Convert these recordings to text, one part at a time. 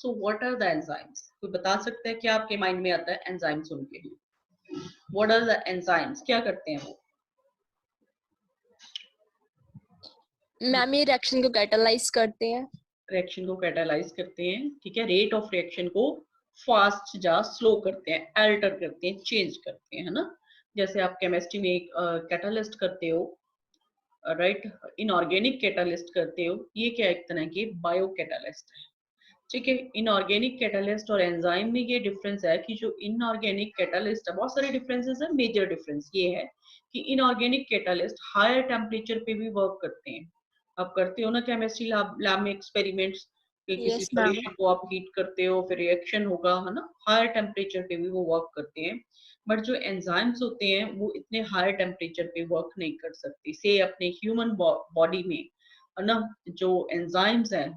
So what are the enzymes? कोई बता सकता है क्या आपके माइंड में आता है एंजाइम सुन के? What are the enzymes? क्या करते हैं वो? मैम ये रिएक्शन को कैटालाइज करते हैं। रिएक्शन को कैटालाइज करते हैं, ठीक है। रेट ऑफ रिएक्शन को फास्ट या स्लो करते हैं, अल्टर करते हैं, चेंज करते हैं, है ना। जैसे आप केमिस्ट्री में एक कैटालिस्ट करते हो, राइट, इनऑर्गेनिक कैटालिस्ट करते हो, ये क्या एक तरह की बायो कैटालिस्ट है, ठीक है। इनऑर्गेनिक कैटालिस्ट और एंजाइम में ये डिफरेंस है कि जो इनऑर्गेनिक कैटालिस्ट है, बहुत सारे डिफरेंसेस है, मेजर डिफरेंस ये है कि इनऑर्गेनिक कैटालिस्ट हायर टेम्परेचर पे भी वर्क करते हैं। आप करते हो ना केमिस्ट्री लैब में एक्सपेरिमेंट्स, कि किसी यस मैम। सॉल्यूशन को आप हीट करते हो, फिर रिएक्शन होगा, है ना, हायर टेम्परेचर पे भी वो वर्क करते हैं। बट जो एंजाइम्स होते हैं वो इतने हायर टेम्परेचर पे वर्क नहीं कर सकती। से अपने ह्यूमन बॉडी में, है ना, जो एंजाइम्स हैं,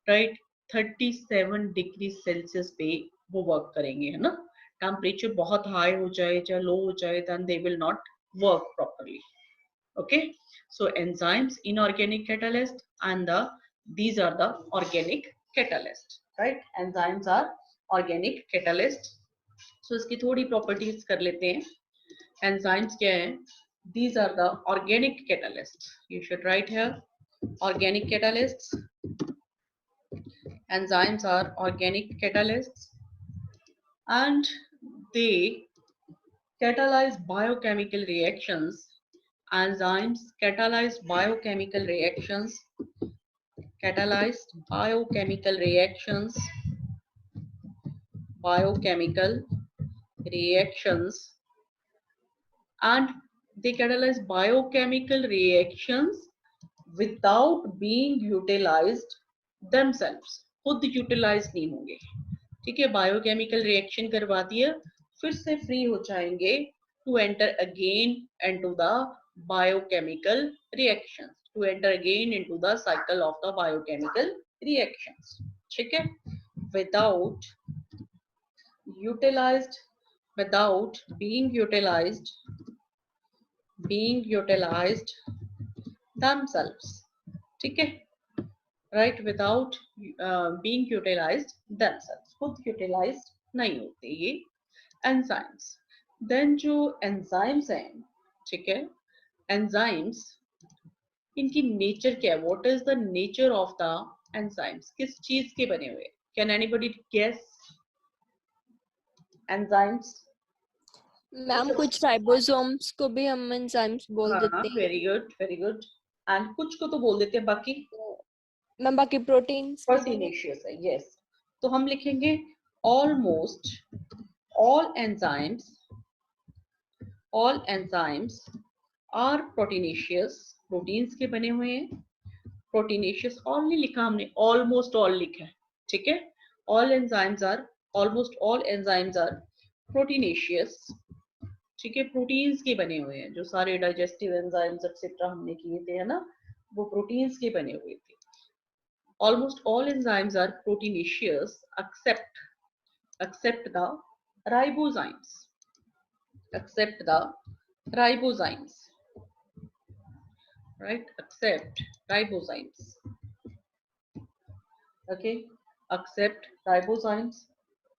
राइट, 37 डिग्री सेल्सियस पे वो वर्क करेंगे, है ना। टेम्परेचर बहुत हाई हो जाए या लो हो जाए, then they will not work properly. Okay, so enzymes, inorganic catalyst, and these are the organic catalyst, right? Enzymes are organic catalyst. So इसकी थोड़ी properties कर लेते हैं। Enzymes क्या है? These are the organic catalysts. You should write here organic catalysts. Enzymes are organic catalysts, and they catalyze biochemical reactions. Enzymes catalyze biochemical reactions, catalyzed biochemical reactions, and they catalyze biochemical reactions without being utilized themselves. खुद utilise नहीं होंगे, ठीक है। Biochemical reaction करवा दिया, फिर से free हो जाएंगे to enter again into the biochemical reactions, to enter again into the cycle of the biochemical reactions, ठीक है। Without utilized, without being utilized themselves, ठीक है, right, without being utilized themselves, खुद utilized नहीं होते ये enzymes। then जो enzymes हैं, ठीक है, enzymes, इनकी नेचर क्या है? what is the nature of the enzymes? किस चीज के बने हुए? can anybody guess enzymes? Ma'am कुछ राइबोसोम्स को भी हम एंजाइम्स बोल हाँ, देते हैं। Very good, very good. And कुछ को तो बोल देते हैं, बाकी मैम बाकी प्रोटीन्स को भी। प्रोटीनेशियस है, यस। तो हम लिखेंगे almost all enzymes all enzymes are proteinaceous, proteins के बने हुए हैं। प्रोटीनेशियस ऑल नहीं लिखा हमने, ऑलमोस्ट ऑल लिखा है, ठीक है। All enzymes are, almost all enzymes are proteinaceous, ठीक है, प्रोटीन्स के बने हुए हैं। जो सारे डाइजेस्टिव एंजाइम्स एक्सेट्रा हमने किए थे, है ना, वो प्रोटीन्स के बने हुए थे। Almost all enzymes are proteinaceous except the ribozymes, except the ribozymes, right, except ribozymes, okay, except ribozymes।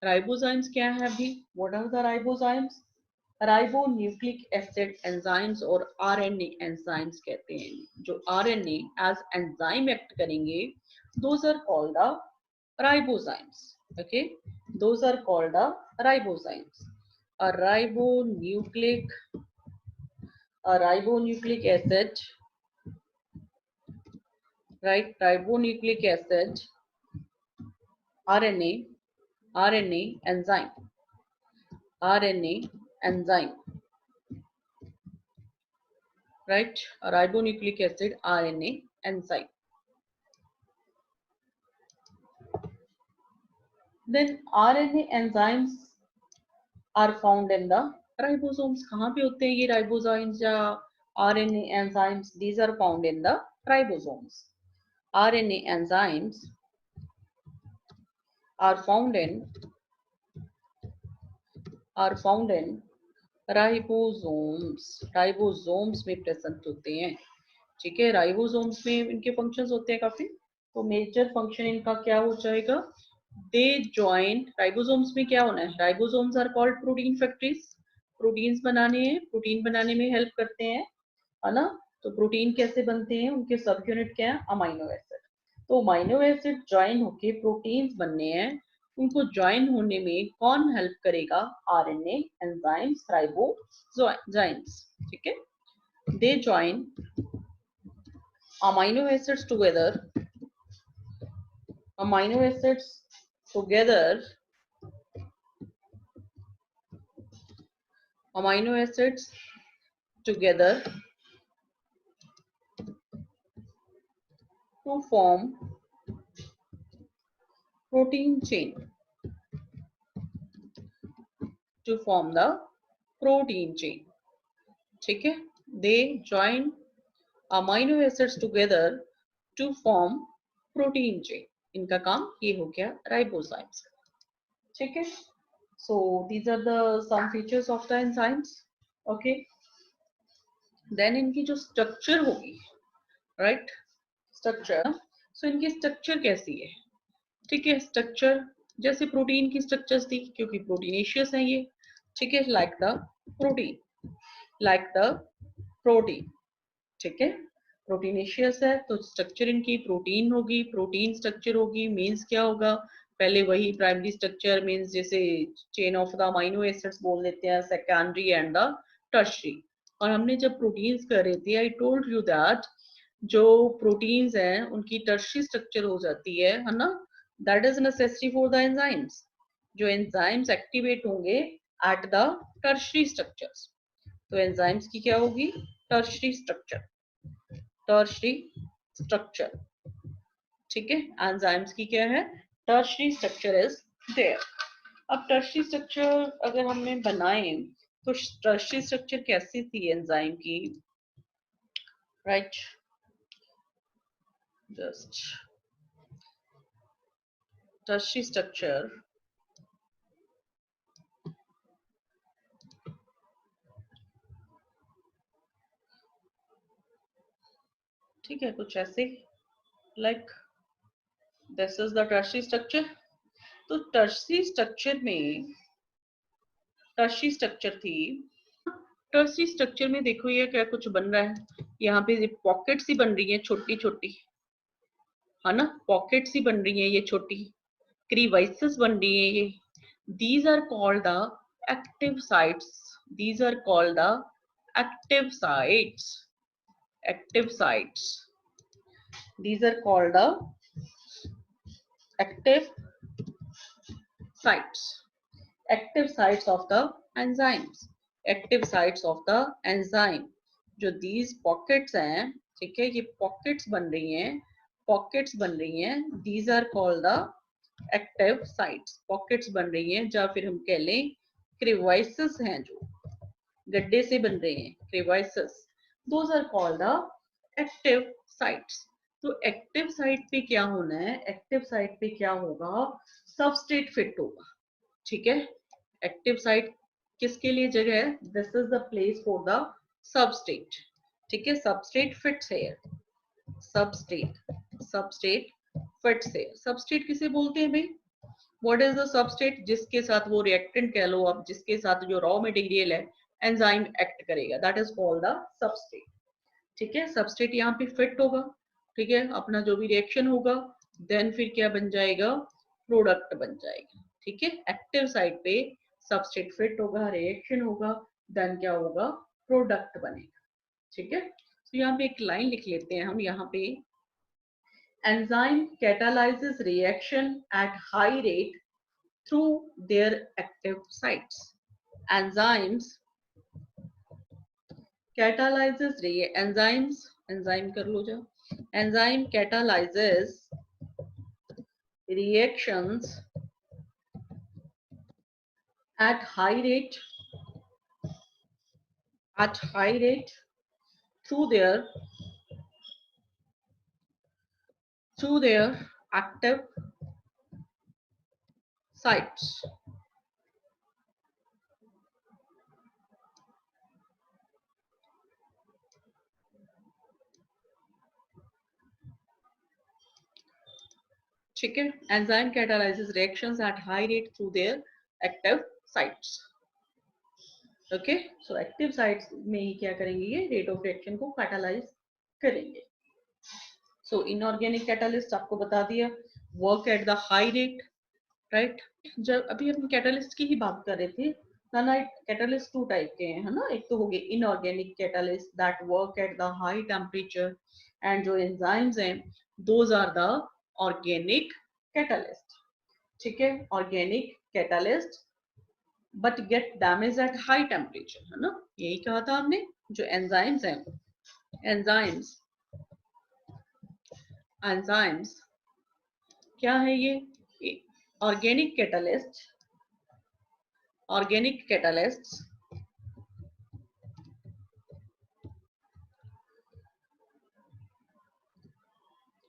ribozymes क्या है अभी? what are the ribozymes? Ribonucleic acid enzymes और आरएनए एंजाइम्स कहते हैं। जो आरएनए एज एंजाइम एक्ट करेंगे, those are called the ribozymes, okay, those are called the ribozymes. a ribonucleic a ribonucleic acid, right, ribonucleic acid, rna enzyme, rna enzyme, right, a ribonucleic acid RNA enzyme। Then RNA enzymes are found in the ribosomes। कहाँ पे होते हैं ये ribozymes या RNA enzymes? These are found in the ribosomes। RNA enzymes are found in ribosomes। ribosomes में present होते हैं, ठीक है। राइबोसोम्स में इनके फंक्शंस होते हैं काफी। तो मेजर फंक्शन इनका क्या हो जाएगा? दे ज्वाइन, राइबोसोम्स में क्या होना है, ribosomes are called protein factories, proteins बनाने हैं, प्रोटीन बनाने में हेल्प करते हैं, है ना। तो प्रोटीन कैसे बनते हैं, उनके सब यूनिट क्या है, अमाइनो एसिड। तो अमाइनो एसिड ज्वाइन होके प्रोटीन्स बनने हैं, उनको ज्वाइन होने में कौन हेल्प करेगा, आरएनए, एंजाइम्स, राइबोसोम्स, ठीक है। They join amino acids together, amino acids together, amino acids together to form protein chain, to form the protein chain, ठीक है। they join amino acids together to form protein chain, इनका काम ये हो गया ribosomes, ठीक है। so these are the some features of the enzymes, okay। then इनकी जो स्ट्रक्चर होगी, राइट, स्ट्रक्चर, सो इनकी स्ट्रक्चर कैसी है, ठीक है। स्ट्रक्चर जैसे प्रोटीन की स्ट्रक्चर्स थी, क्योंकि प्रोटीनेशियस है ये, ठीक है, like the protein, like the protein, ठीक है। प्रोटीनेशियस है तो स्ट्रक्चर इनकी प्रोटीन होगी, प्रोटीन स्ट्रक्चर होगी, मींस क्या होगा, पहले वही प्राइमरी स्ट्रक्चर मींस जैसे chain of the amino acids बोल देते हैं, सेकेंडरी एंड द टर्शरी। और हमने जब प्रोटीन्स कर रहे थे, आई टोल्ड यू दैट जो प्रोटीन्स हैं उनकी टर्शरी स्ट्रक्चर हो जाती है ना, that is necessary for the enzymes, जो एंजाइम्स एक्टिवेट होंगे एट द टर्शरी स्ट्रक्चर्स। तो एंजाइम्स की क्या होगी, टर्शरी स्ट्रक्चर, टर्शरी स्ट्रक्चर, ठीक है। एंजाइम्स की क्या है, टर्शरी स्ट्रक्चर इज देयर। अब टर्शरी स्ट्रक्चर अगर हमने बनाए तो टर्शरी स्ट्रक्चर कैसी थी एंजाइम की, राइट, जस्ट टर्शरी स्ट्रक्चर, ठीक है, कुछ ऐसे like this is the tertiary structure. तो टर्शरी स्ट्रक्चर में, टर्शरी स्ट्रक्चर थी, टर्शरी स्ट्रक्चर में देखो ये क्या कुछ बन रहा है, यहाँ पे पॉकेट्स ही बन रही है छोटी छोटी, है ना, पॉकेट्स ही बन रही है ये छोटी, क्रीवाइसेस बन रही है ये, these are called the active sites, these are called the active sites, active sites, these are called the active sites, active sites of the enzymes, active sites of the enzyme, जो these pockets हैं, ठीक है, ये pockets बन रही हैं, pockets बन रही हैं, these are called the active sites, pockets बन रही हैं, या फिर हम कह लें क्रेवाइसेस हैं जो गड्ढे से बन रहे हैं, crevices, those are called the active sites. तो एक्टिव साइट पे क्या होना है, एक्टिव साइट पे क्या होगा, सबस्ट्रेट फिट होगा, ठीक है। एक्टिव साइट किसके लिए जगह है, this is the place for the substrate, ठीक है, substrate fits here, substrate, substrate fits here, substrate किसे बोलते हैं भाई, व्हाट इज द सबस्ट्रेट, जिसके साथ वो रिएक्टेंट कह लो आप, जिसके साथ जो रॉ मटेरियल है एंजाइम एक्ट करेगा, that is called the substrate, ठीक है। सबस्ट्रेट यहाँ पे फिट होगा, ठीक है, अपना जो भी रिएक्शन होगा, देन फिर क्या बन जाएगा, प्रोडक्ट बन जाएगा, ठीक है। एक्टिव साइट पे सबस्ट्रेट फिट होगा, रिएक्शन होगा, देन क्या होगा, प्रोडक्ट बनेगा, ठीक है। तो यहाँ पे एक लाइन लिख लेते हैं हम, यहाँ पे enzyme catalyzes reaction at high rate through their active sites. Enzymes catalyzes enzymes, enzyme कर लो जा, enzyme catalyzes reactions at high rate, at high rate through their active sites. ठीक है, enzyme catalyses reactions at high rate through their active sites. Okay, so active sites में ही क्या करेंगे, ये rate of reaction को कैटालाइज करेंगे। So inorganic catalyst आपको बता दिया, work at the high rate, right. जब अभी हम कैटालिस्ट की ही बात कर रहे थे ना, कैटालिस्ट टू टाइप के हैं, है ना। एक तो हो गए inorganic catalyst that work at the high temperature, and जो एंजाइम्स हैं those are the organic catalyst. ठीक है, organic catalyst but get damage at high temperature, है ना, यही कहा था हमने। जो एंजाइम्स हैं, एंजाइम्स एंजाइम्स क्या है, ये organic catalyst, organic catalysts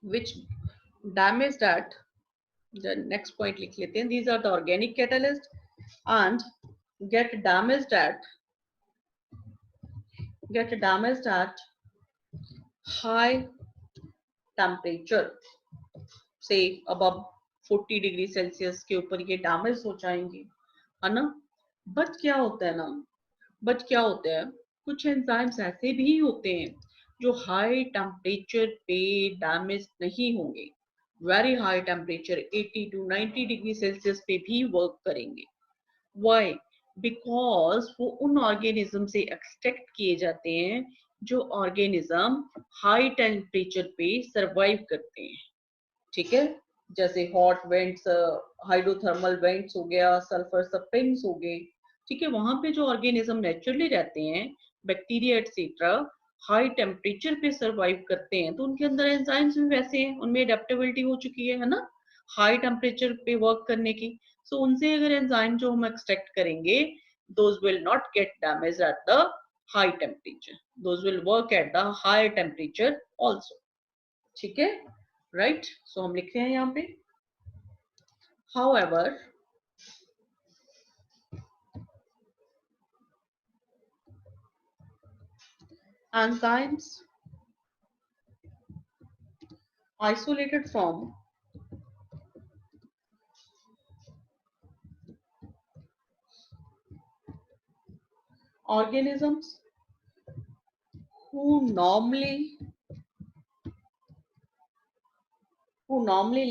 which damage that, the next point लिख लेते हैं, these are the organic catalysts and get damaged at high temperature, say above 40 degree Celsius के ऊपर ये डैमेज हो जाएंगे, है ना। बट क्या होता है ना, कुछ एंजाइम्स ऐसे भी होते हैं जो हाई टेम्परेचर पे डैमेज नहीं होंगे, very high temperature 80 to 90 degree Celsius पे भी वर्क करेंगे। वाई? बिकॉज वो उन ऑर्गेनिज्म से एक्सट्रैक्ट किए जाते हैं जो ऑर्गेनिज्म हाई टेम्परेचर पे सरवाइव करते हैं। ठीक है, जैसे हॉट वेंट्स, हाइड्रोथर्मल वेंट्स हो गया, सल्फर स्प्रिंग्स हो गए। ठीक है, वहां पे जो ऑर्गेनिज्म नेचुरली रहते हैं, बैक्टीरिया एटसेट्रा, हाई टेम्परेचर पे सरवाइव करते हैं, तो उनके अंदर एंजाइम्स भी वैसे हैं, उनमें एडेप्टेबिलिटी हो चुकी है ना, हाई टेम्परेचर पे वर्क करने की। सो उनसे अगर एंजाइम जो हम एक्सट्रैक्ट करेंगे, those will not gate damage eight the high temperature, those will work at the high temperature also. ठीक है, राइट। सो हम लिख रहे हैं यहाँ पे, however enzymes isolated from organisms who normally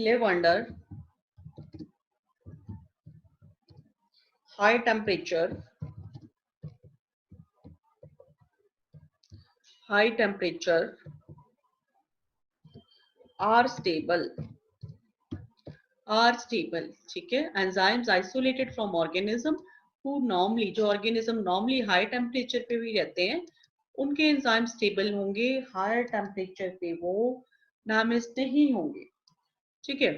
live under high temperature are stable, ठीक है। Enzymes isolated from organism who normally, जो ऑर्गेनिज्म नॉर्मली हाई टेम्परेचर पे भी रहते हैं, उनके एंजाइम स्टेबल होंगे, हायर टेम्परेचर पे वो डैमेज नहीं होंगे। ठीक है,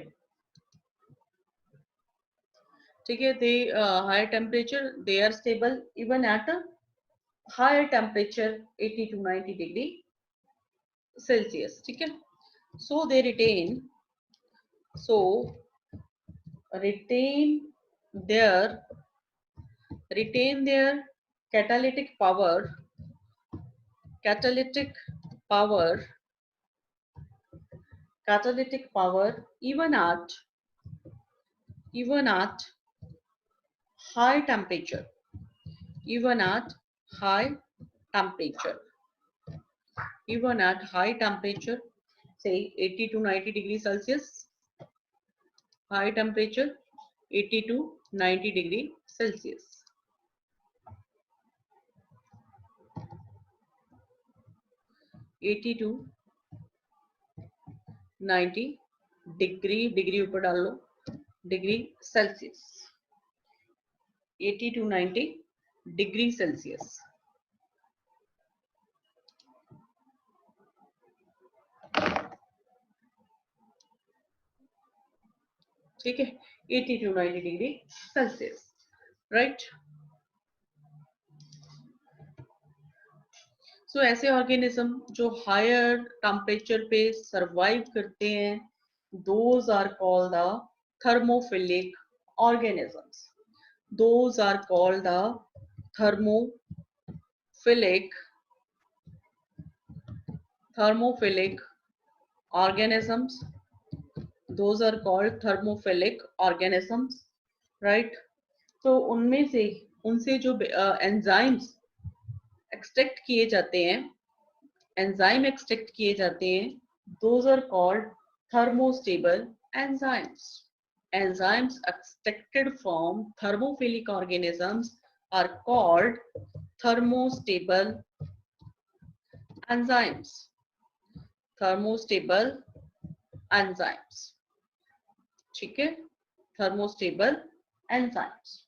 ठीक है, they higher temperature they are stable even at higher temperature 80 to 90 degree Celsius. ठीक है, so they retain their catalytic power even at high temperature, even at high temperature say 80 to 90 degrees Celsius, high temperature 80 to 90 degree Celsius, 80 to 90 degree ऊपर डाल लो, degree Celsius, 80 to 90 degree Celsius. ठीक है, 80 to 90 degree Celsius, right. So ऐसे organism जो higher temperature पे survive करते हैं, those are called the thermophilic organisms, those are called the thermophilic organisms those are called thermophilic organisms, right. तो उनमें से उनसे जो एंजाइम्स एक्सट्रैक्ट किए जाते हैं, एंजाइम एक्सट्रैक्ट किए जाते हैं, those are called thermostable enzymes. Enzymes extracted from thermophilic organisms are called thermostable enzymes. Thermostable enzymes, ठीक है, थर्मोस्टेबल एंजाइम्स।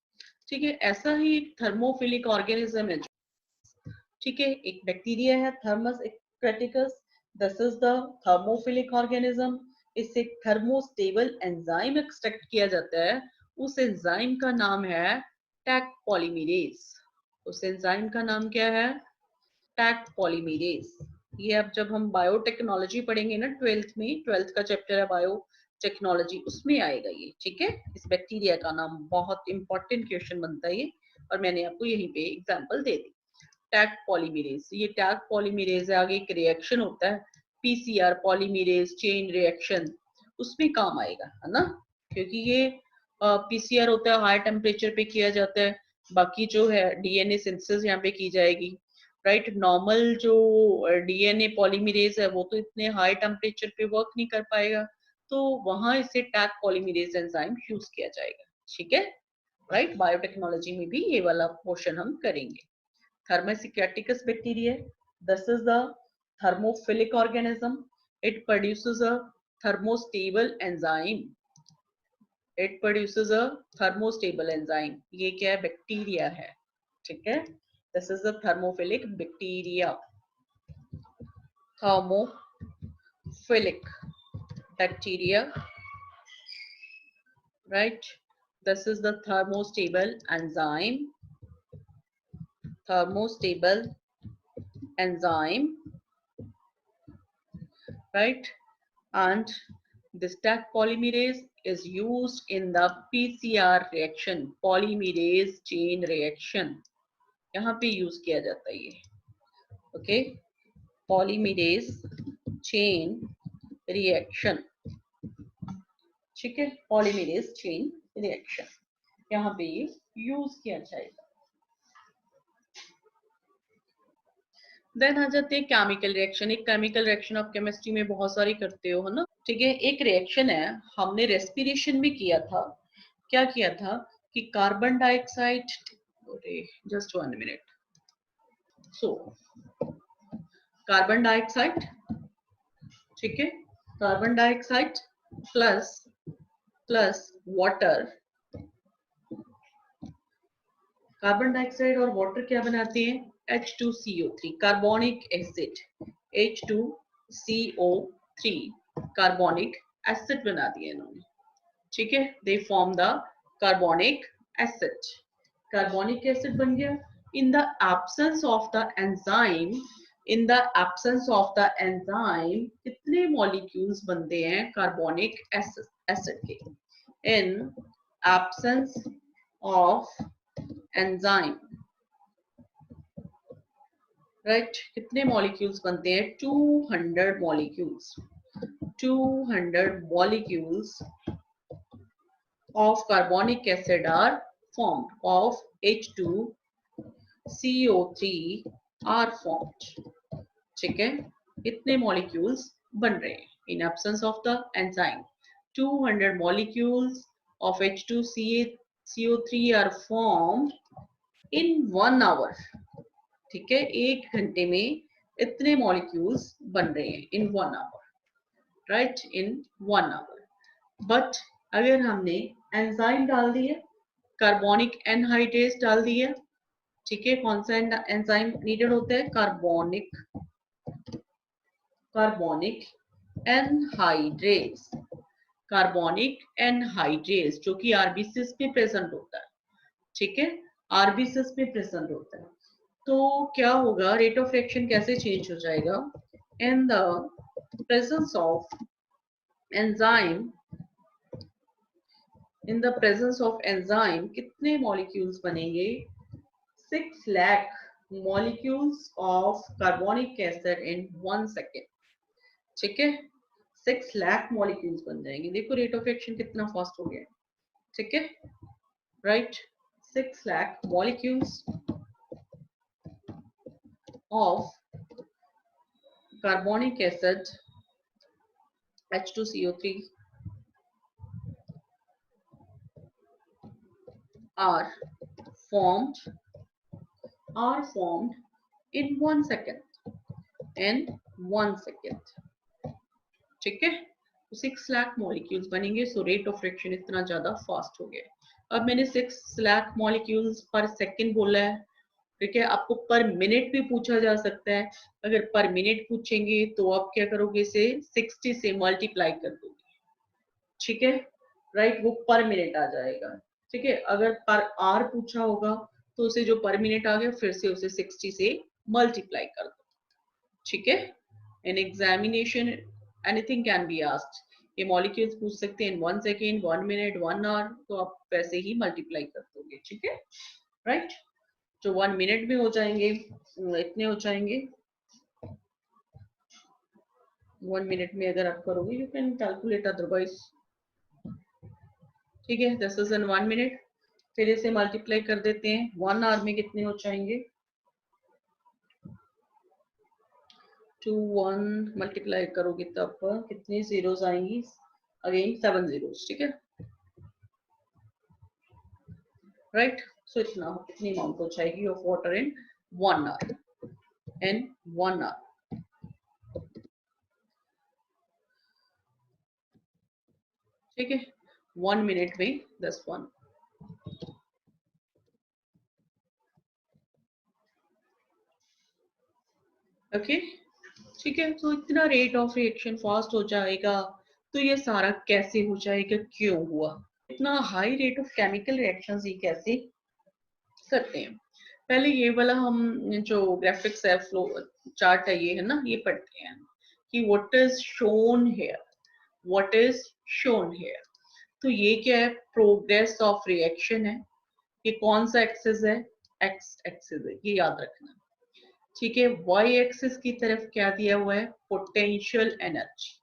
ठीक है, ऐसा ही एक थर्मोफिलिक ऑर्गेनिज्म है, ठीक है, एक बैक्टीरिया है Thermus aquaticus, this is the thermophilic organism. इससे थर्मोस्टेबल एंजाइम एक्सट्रैक्ट किया जाता है, उस एंजाइम का नाम है टैक पॉलीमरेज। उस एंजाइम का नाम क्या है? Taq polymerase. ये अब जब हम बायोटेक्नोलॉजी पढ़ेंगे ना 12th में, 12th का चैप्टर है बायो टेक्नोलॉजी, उसमें आएगा ये, ठीक है। इस बैक्टीरिया का नाम बहुत इंपॉर्टेंट क्वेश्चन बनता है ये, और मैंने आपको यहीं पे एग्जांपल दे दी। टैग पॉलीमरेज, ये टैग पॉलीमरेज है, आगे एक रिएक्शन होता है पीसीआर पॉलीमरेज चेन रिएक्शन, उसमें काम आएगा, है ना, क्योंकि ये पीसीआर होता है हाई टेम्परेचर पे किया जाता है, बाकी जो है डीएनए सिंथेसिस यहाँ पे की जाएगी, राइट। नॉर्मल जो डीएनए पॉलीमरेज है वो तो इतने हाई टेम्परेचर पे वर्क नहीं कर पाएगा, तो वहां इसे टैग पॉलीमरेज एंजाइम यूज किया जाएगा, ठीक है, राइट। बायोटेक्नोलॉजी में भी ये वाला पोर्शन हम करेंगे। Thermus aquaticus bacteria, this is the thermophilic organism. It produces a thermostable enzyme. It produces a thermostable enzyme. ये क्या है? बैक्टीरिया है, ठीक है। This is the thermophilic bacteria. Thermophilic bacteria, right? This is the thermostable enzyme. Thermostable enzyme, right? And this tag polymerase is used in the PCR reaction, polymerase chain reaction. यहाँ पे use किया जाता है ये, okay, polymerase chain reaction, ठीक है, polymerase chain reaction, यहाँ पे ये यूज किया जाएगा। देन आ जाते हैं केमिकल रिएक्शन। एक केमिकल रिएक्शन आप केमिस्ट्री में बहुत सारी करते हो, है ना, ठीक है। एक रिएक्शन है, हमने रेस्पिरेशन में किया था, क्या किया था कि carbon dioxide, just 1 minute, so carbon dioxide, ठीक है, carbon dioxide plus plus water, carbon dioxide और वाटर क्या बनाते हैं? H2CO3, carbonic acid, H2CO3 carbonic acid बना दिया इन्होंने, ठीक है। They form the carbonic acid, carbonic acid बन गया। In the absence of the enzyme, in the absence of the enzyme कितने मॉलिक्यूल्स बनते हैं कार्बोनिक एसिड के? In absence of enzyme, right, कितने मॉलिक्यूल्स बनते हैं? 200 molecules, 200 molecules of carbonic acid are formed, of H2CO3 are formed, ठीक है। इतने मॉलिक्यूल्स बन रहे हैं in absence of the enzyme. 200 molecules of H2CO3 are formed in 1 hour, ठीक है, 1 घंटे में इतने मॉलिक्यूल्स बन रहे हैं in 1 hour, right, in 1 hour। But अगर हमने एंजाइम डाल दिए, कार्बोनिक एनहाइड्रेज डाल दिया, ठीक है, कौन सा एंजाइम नीडेड होता है? कार्बोनिक एनहाइड्रेज, कार्बोनिक एनहाइड्रेज जो कि आरबीसीएस में प्रेजेंट होता है, ठीक है, आरबीसीएस में प्रेजेंट होता है। तो क्या होगा? रेट ऑफ रिएक्शन कैसे चेंज हो जाएगा? In the presence of enzyme, in the presence of enzyme कितने molecules बनेंगे? 6 lakh molecules of carbonic acid in 1 second, ठीक है, 6 लाख मॉलिक्यूल्स बन जाएंगे। देखो रेट ऑफ रिएक्शन कितना फास्ट हो गया है, ठीक है, right. 6 lakh molecules of carbonic acid H2CO3 are formed in 1 second, in 1 second, ठीक है। तो 6 लाख मॉलिक्यूल्स बनेंगे, सो रेट ऑफ रिएक्शन इतना ज्यादा फास्ट हो गया। अब मैंने 6 लाख मॉलिक्यूल्स पर सेकंड बोला है, ठीक है। आपको पर मिनट भी पूछा जा सकता है। अगर पर मिनट पूछेंगे तो आप क्या करोगे, इसे 60 से मल्टीप्लाई कर दोगे, ठीक है, राइट। वो पर मिनट आ जाएगा, ठीक है। अगर पर आवर पूछा होगा तो उसे जो पर मिनट आ गया फिर से उसे 60 से मल्टीप्लाई कर दो, ठीक है। In examination anything can be asked, ये मॉलिक्यूल्स पूछ सकते हैं इन 1 सेकेंड, 1 मिनट, 1 आवर, तो आप वैसे ही मल्टीप्लाई कर दोगे, ठीक है, राइट। जो 1 मिनट में हो जाएंगे इतने हो जाएंगे। 1 मिनट में अगर आप करोगे यू कैन कैलकुलेट अदरवाइज, ठीक है। This is in 1 minute. फिर इसे मल्टीप्लाई कर देते हैं, 1 आवर में कितने हो जाएंगे, 2 1 मल्टीप्लाई करोगे तब कितनी जीरोस आएंगी, अगेन 7 जीरोस, ठीक है, राइट। सो इतनी अमाउंट हो जाएगी of water in 1 hour, in 1 hour, ठीक है। 1 मिनट में दिस वन, ओके, ठीक है। तो इतना रेट ऑफ रिएक्शन फास्ट हो जाएगा। तो ये सारा कैसे हो जाएगा, क्यों हुआ इतना high rate of chemical reactions, ये कैसे करते हैं। पहले ये वाला हम जो ग्राफिक्स है, फ्लो चार्ट है, ये है ना, ये पढ़ते हैं कि what is shown here, what is shown here. तो ये क्या है, प्रोग्रेस ऑफ रिएक्शन है। ये कौन सा एक्सिस है, एक्स एक्सिस है, ये याद रखना, ठीक है। वाई एक्सिस की तरफ क्या दिया हुआ है, पोटेंशियल एनर्जी,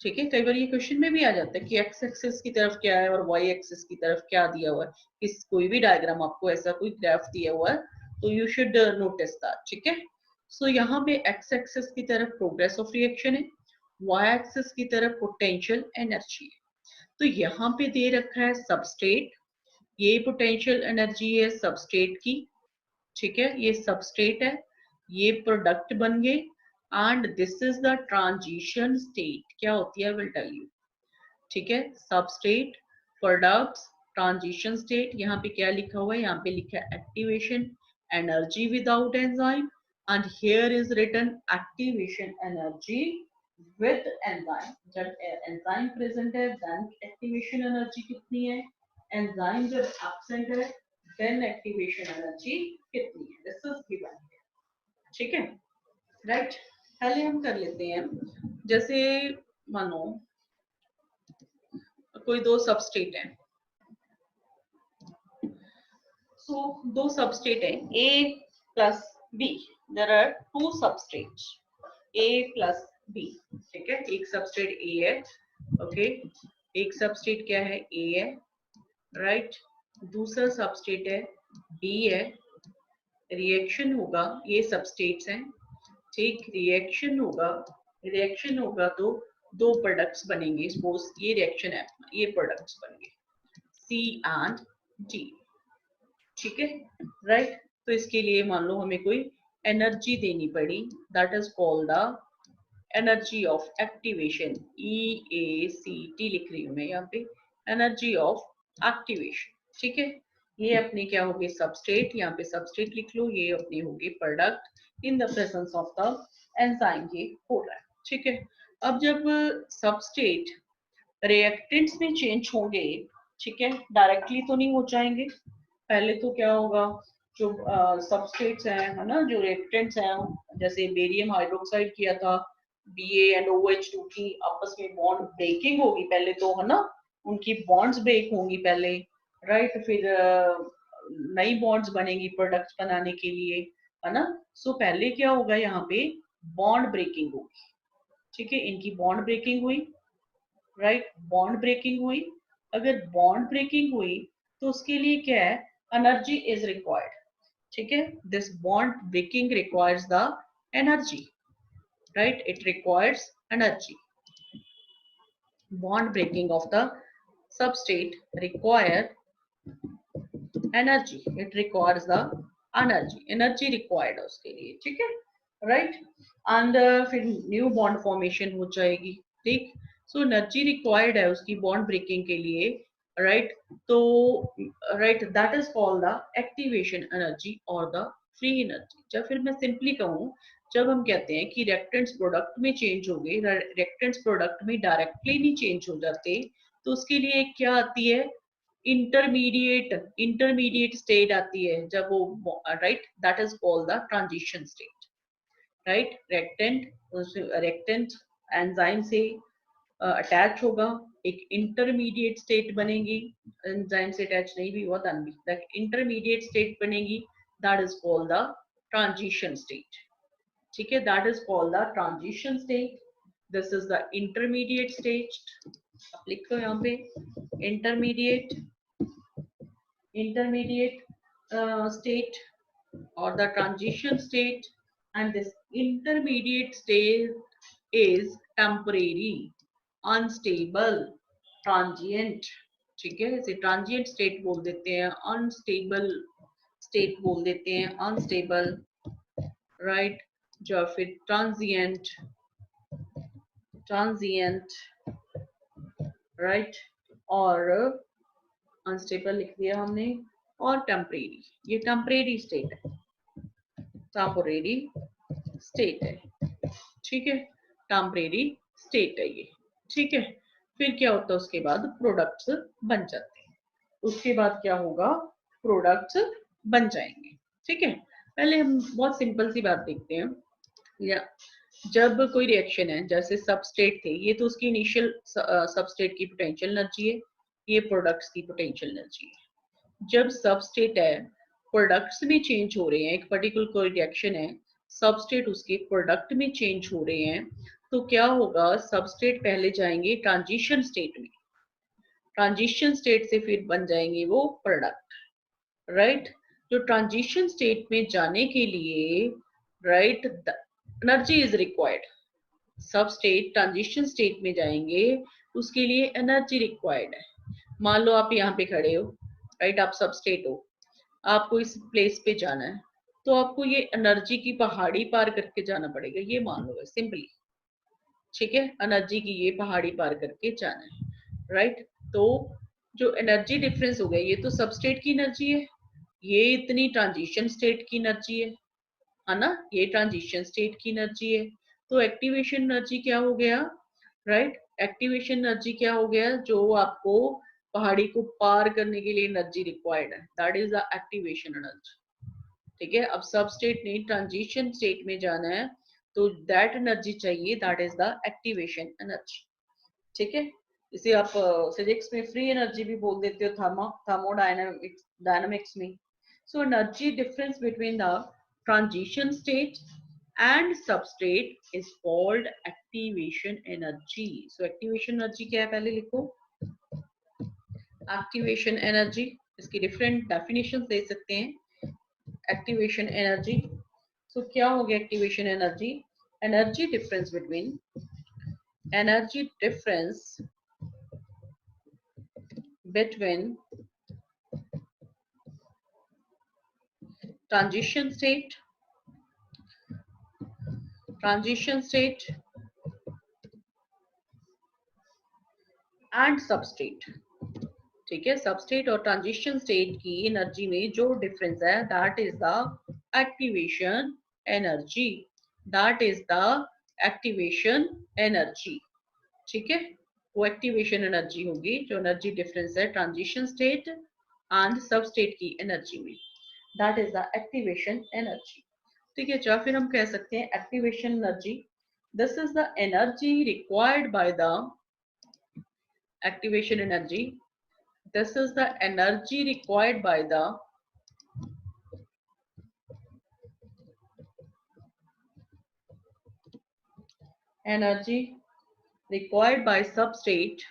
ठीक है। कई बार ये क्वेश्चन में भी आ जाता है कि एक्स एक्सिस की तरफ क्या है और वाई एक्सिस की तरफ क्या दिया हुआ है। इस कोई भी डायग्राम आपको ऐसा कोई ग्राफ दिया हुआ है तो यू शुड नोटिस दैट, ठीक है। सो यहाँ पे एक्स एक्सिस की तरफ प्रोग्रेस ऑफ रिएक्शन है, वाई एक्सिस की तरफ पोटेंशियल एनर्जी है। तो यहाँ पे दे रखा है सबस्ट्रेट, ये पोटेंशियल एनर्जी है सबस्ट्रेट की, ठीक है, ये सबस्ट्रेट है, ये प्रोडक्ट बन गए, and this is the transition state. क्या होती है, विल टेल यू, ठीक है। Substrate, products, transition state. यहाँ पे क्या लिखा हुआ है, यहाँ पे लिखा है activation energy without enzyme, and here is written activation energy with enzyme. जब एंजाइम प्रेजेंट है देन एक्टिवेशन एनर्जी कितनी है, एंजाइम जब एब्सेंट है देन एक्टिवेशन एनर्जी कितनी है, दिस इज गिवन, ठीक है, राइट। पहले हम कर लेते हैं, जैसे मानो कोई दो सबस्टेट है, सो दो सबस्टेट है A plus B, there are two substrates A plus B, ठीक है। एक सबस्टेट A है, ओके, एक सबस्टेट क्या है, A है, राइट। दूसरा सबस्टेट है B है। रिएक्शन होगा, ये सबस्टेट्स हैं, ठीक, रिएक्शन होगा तो दो प्रोडक्ट्स बनेंगे। सपोज ये रिएक्शन है, ये प्रोडक्ट्स बन गए C एंड D, ठीक है, राइट। तो इसके लिए मान लो हमें कोई एनर्जी देनी पड़ी, that is called the energy of activation, EACT लिख रही हूं मैं यहाँ पे, एनर्जी ऑफ एक्टिवेशन, ठीक है। ये अपने क्या होगी, सबस्ट्रेट, यहाँ पे सबस्ट्रेट लिख लो, ये अपने होगी product in the presence of the enzyme, ये हो रहा है, ठीक है। अब जब सबस्ट्रेट रिएक्टेंट्स में चेंज होंगे, ठीक है, डायरेक्टली तो नहीं हो जाएंगे। पहले तो क्या होगा, जो सबस्ट्रेट्स हैं, है ना, जो रिएक्टेंट्स हैं, जैसे बेरियम हाइड्रोक्साइड किया था, BaNOH2 की आपस में बॉन्ड ब्रेकिंग होगी पहले तो, है ना, उनकी बॉन्ड्स ब्रेक होंगी पहले, राइट। फिर नई बॉन्ड्स बनेंगी प्रोडक्ट्स बनाने के लिए, है ना। सो पहले क्या होगा, यहाँ पे बॉन्ड ब्रेकिंग होगी, ठीक है, इनकी बॉन्ड ब्रेकिंग हुई, राइट, बॉन्ड ब्रेकिंग हुई। अगर बॉन्ड ब्रेकिंग हुई तो उसके लिए क्या है, एनर्जी इज रिक्वायर्ड। ठीक है, this bond breaking requires the energy, right, it requires energy. bond breaking of the substrate require energy, it requires the energy required है उसके लिए, ठीक है, राइट। एंड फिर न्यू बॉन्ड फॉर्मेशन हो जाएगी, ठीक। सो एनर्जी रिक्वायर्ड है उसकी बॉन्ड ब्रेकिंग के लिए, राइट। तो right, that is called the activation energy और द फ्री एनर्जी। जब फिर मैं सिंपली कहूँ, जब हम कहते हैं कि रिएक्टेंट्स प्रोडक्ट में चेंज हो गए, रिएक्टेंट्स प्रोडक्ट में डायरेक्टली नहीं चेंज हो जाते, तो उसके लिए क्या आती है, इंटरमीडिएट स्टेट आती है। जब वो right, that is called the transition state, right. Reactant enzyme से अटैच होगा, एक इंटरमीडिएट स्टेट बनेगी, एंजाइम से अटैच नहीं भी हुआ तब भी इंटरमीडिएट स्टेट बनेगी, that is called the transition state. ठीक है, that is called the transition state, this is the intermediate stage. आप लिखो यहाँ पे intermediate state or the transition state, and this intermediate state is temporary, unstable, transient। ठीक है, इसे transient state बोल देते हैं, अनस्टेबल स्टेट बोल देते हैं, अनस्टेबल, राइट। जो फिर ट्रांजिएंट राइट, और अनस्टेबल लिख दिया हमने, और टेम्परेरी, ये टेम्परेरी स्टेट है, टेम्परेरी स्टेट है, ठीक है, टेम्परेरी स्टेट है ये, ठीक है। फिर क्या होता है, उसके बाद प्रोडक्ट्स बन जाते हैं, उसके बाद क्या होगा, प्रोडक्ट्स बन जाएंगे, ठीक है। पहले हम बहुत सिंपल सी बात देखते हैं, या जब कोई रिएक्शन है, जैसे सबस्ट्रेट थे, ये तो उसकी इनिशियल सबस्ट्रेट की पोटेंशियल एनर्जी है, ये प्रोडक्ट्स की पोटेंशियल एनर्जी है। जब सबस्टेट है, प्रोडक्ट्स में चेंज हो रहे हैं, एक पर्टिकुलर कोई रिएक्शन है, सबस्टेट उसके प्रोडक्ट में चेंज हो रहे हैं, तो क्या होगा, सबस्टेट पहले जाएंगे ट्रांजिशन स्टेट में, ट्रांजिशन स्टेट से फिर बन जाएंगे वो प्रोडक्ट, राइट। जो ट्रांजिशन स्टेट में जाने के लिए, right, energy is required, substrate transition state में जाएंगे, उसके लिए एनर्जी रिक्वायर्ड है। मान लो आप यहाँ पे खड़े हो, राइट, आप सबस्टेट हो, आपको इस प्लेस पे जाना है, तो आपको ये एनर्जी की पहाड़ी पार करके जाना पड़ेगा, ये मान लो सिंपली, ठीक है, एनर्जी की ये पहाड़ी पार करके जाना है, राइट। तो जो एनर्जी डिफरेंस हो गया, ये तो सबस्टेट की एनर्जी है, ये इतनी ट्रांजिशन स्टेट की एनर्जी है ना, ये ट्रांजिशन स्टेट की एनर्जी है। तो एक्टिवेशन एनर्जी क्या हो गया, राइट, एक्टिवेशन एनर्जी क्या हो गया, जो आपको पहाड़ी को पार करने के लिए एनर्जी रिक्वायर्ड है, that is the activation energy, ठीक है। अब सब स्टेट ने ट्रांजिशन स्टेट में जाना है, तो दैट एनर्जी चाहिए, that is the activation energy, ठीक है। इसे आप फिजिक्स में फ्री एनर्जी भी बोल देते हो, थर्मोडायनामिक्स में। So energy difference between the transition state and substrate is called activation energy. So activation energy क्या है, पहले लिखो, एक्टिवेशन एनर्जी, इसकी डिफरेंट डेफिनेशन दे सकते हैं। एक्टिवेशन एनर्जी, सो क्या हो गया activation energy, energy difference between transition state and substrate, ठीक है। सबस्टेट और ट्रांजिशन स्टेट की एनर्जी में जो डिफरेंस है, that is the activation energy, that is the activation energy, ठीक है। वो एक्टिवेशन एनर्जी होगी, जो एनर्जी डिफरेंस है ट्रांजिशन स्टेट एंड सबस्टेट की एनर्जी में, that is the activation energy, ठीक है। या फिर हम कह सकते हैं activation energy, this is the energy required by the activation energy, this is the energy required by the energy required by substrate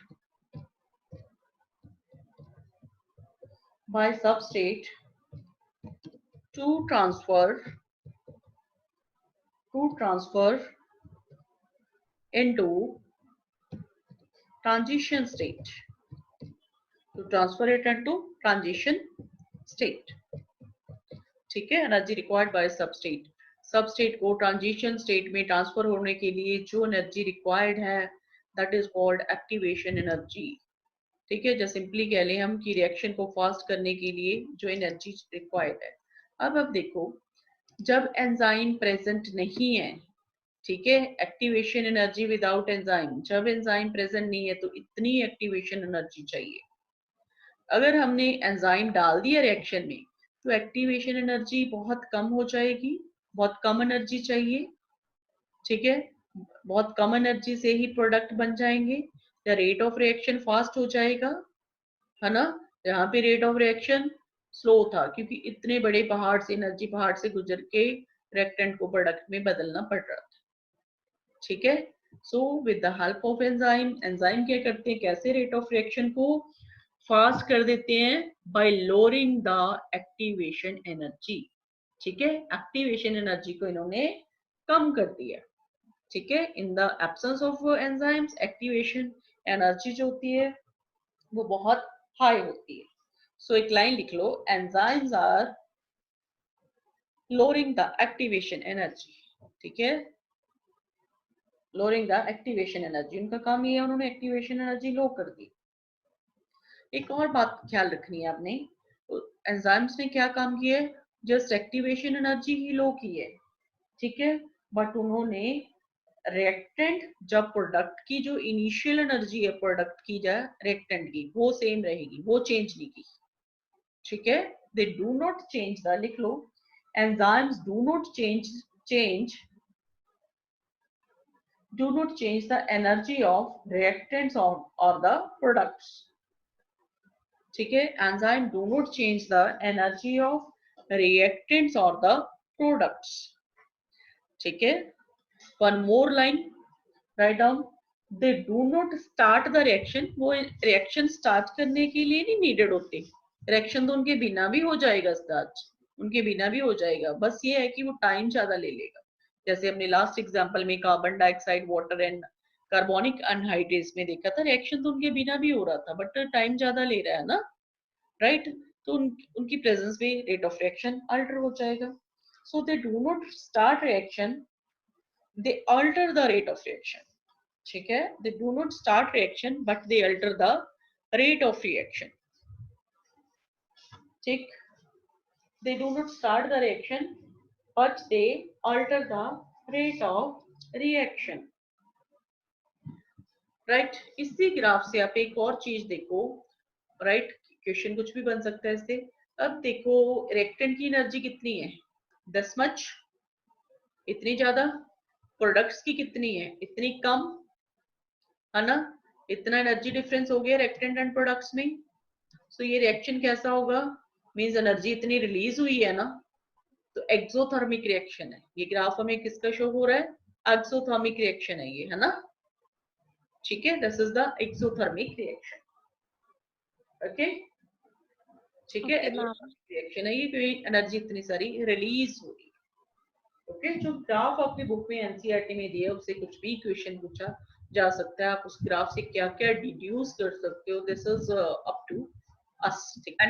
to transfer into transition state, ठीक है। एनर्जी रिक्वायर्ड बाय सबस्टेट को transition state में transfer होने के लिए जो energy required है that is called activation energy, ठीक है। जैसे सिंपली कह लें हम कि रिएक्शन को फास्ट करने के लिए जो एनर्जी रिक्वायर्ड है। अब देखो, जब एंजाइम प्रेजेंट नहीं है, ठीक है, एक्टिवेशन एनर्जी विदाउट एंजाइम, जब एंजाइम प्रेजेंट नहीं है तो इतनी एक्टिवेशन एनर्जी चाहिए। अगर हमने एंजाइम डाल दिया रिएक्शन में तो एक्टिवेशन एनर्जी बहुत कम हो जाएगी, बहुत कम एनर्जी चाहिए, ठीक है। बहुत कम एनर्जी से ही प्रोडक्ट बन जाएंगे, या रेट ऑफ रिएक्शन फास्ट हो जाएगा, है ना। यहाँ पे रेट ऑफ रिएक्शन स्लो था क्योंकि इतने बड़े एनर्जी पहाड़ से गुजर के रिएक्टेंट को प्रोडक्ट में बदलना पड़ रहा था, ठीक है। So with the help of enzyme क्या करते हैं, कैसे रेट ऑफ रिएक्शन को फास्ट कर देते हैं, bye lowering the activation energy, ठीक है। एक्टिवेशन एनर्जी को इन्होंने कम कर दिया, ठीक है। In the absence of enzymes activation energy जो होती है वो बहुत हाई होती है। सो एक लाइन लिख लो, enzymes are lowering the activation energy, ठीक है। लोअरिंग द एक्टिवेशन एनर्जी, उनका काम ये है, उन्होंने एक्टिवेशन एनर्जी लो कर दी। एक और बात ख्याल रखनी है आपने, एंजाइम्स ने क्या काम किया है, जस्ट एक्टिवेशन एनर्जी ही लो की है, ठीक है। बट उन्होंने रिएक्टेंट, जब प्रोडक्ट की जो इनिशियल एनर्जी है प्रोडक्ट की या रिएक्टेंट की वो सेम रहेगी, वो चेंज नहीं की, ठीक है। They do not change the, लिख लो, enzymes do not change the energy of reactants or the products, ठीक है। Enzyme do not change the energy of reactants और द प्रोडक्ट्स, ठीक है। One more line write down, they do not start the reaction, वो reaction start करने के लिए नहीं नीडेड होते, रिएक्शन तो उनके बिना भी हो जाएगा, स्टार्ट उनके बिना भी हो जाएगा, बस ये है कि वो टाइम ज्यादा ले लेगा। जैसे हमने लास्ट एग्जांपल में carbon dioxide water and carbonic anhydrase में देखा था, रिएक्शन तो उनके बिना भी हो रहा था बट टाइम ज्यादा ले रहा है ना, राइट। तो उनकी प्रेजेंस में रेट ऑफ रिएक्शन अल्टर हो जाएगा। So they do not start reaction, they alter the rate of reaction, ठीक है। They do not start reaction but they alter the rate of reaction, ठीक। They do not start the reaction but they alter the rate of reaction, right. इसी graph से आप एक और चीज देखो, राइट, क्वेश्चन कुछ भी बन सकता है इससे। अब देखो रिएक्टेंट की एनर्जी कितनी है, 10 मच, इतनी ज्यादा। प्रोडक्ट्स की कितनी है, इतनी कम, है ना। इतना एनर्जी डिफरेंस हो गया रिएक्टेंट एंड प्रोडक्ट्स में। सो ये रिएक्शन कैसा होगा, मींस एनर्जी इतनी रिलीज हुई है ना, तो एक्सोथर्मिक रिएक्शन है। ये ग्राफ हमें किसका शो हो रहा है, एक्सोथर्मिक रिएक्शन है ये, है ना, ठीक है। This is the exothermic reaction, okay, ठीक है। रिएक्शन है ये, कोई एनर्जी इतनी सारी रिलीज हो रही है, ओके। जो ग्राफ आपकी बुक में एनसीईआरटी में दिया है उससे कुछ भी क्वेश्चन पूछा जा सकता है, आप उस ग्राफ से क्या क्या डिड्यूस कर सकते हो, this is up to us, ठीक है।